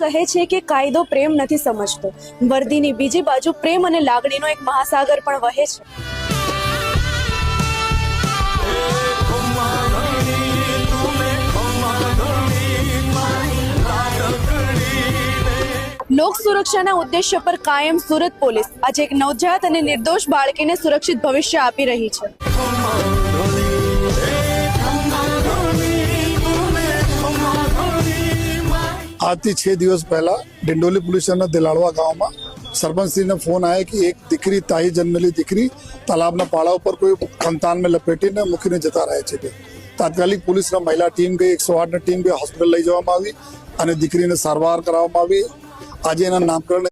કહે છે કે કાયદો પ્રેમ નથી સમજતો. વર્દીની બીજી બાજુ પ્રેમ અને લાગણીનો એક મહાસાગર પણ વહે છે. લોક સુરક્ષાના ઉદ્દેશ્ય પર કાયમ સુરત પોલીસ આજે એક નવજાત અને નિર્દોષ બાળકીને સુરક્ષિત ભવિષ્ય આપી રહી છે. આજથી 6 દિવસ પહેલા ડિંડોલી પોલીસ સ્ટેશનના દિલાળવા ગામમાં સરપંચશ્રીને ફોન આવ્યા कि एक દીકરી તાઈ જન્મેલી દીકરી તાલાબના પાળા ઉપર કોઈ ખંતાનમાં લપેટીને મૂકીને જતા રહે છે. તાત્કાલિક પોલીસના મહિલા ટીમ ગઈ, 108ની ટીમ ગઈ, હોસ્પિટલ લઈ જવામાં આવી અને દીકરીને સારવાર કરાવવામાં આવી. આજે એના નામકરણ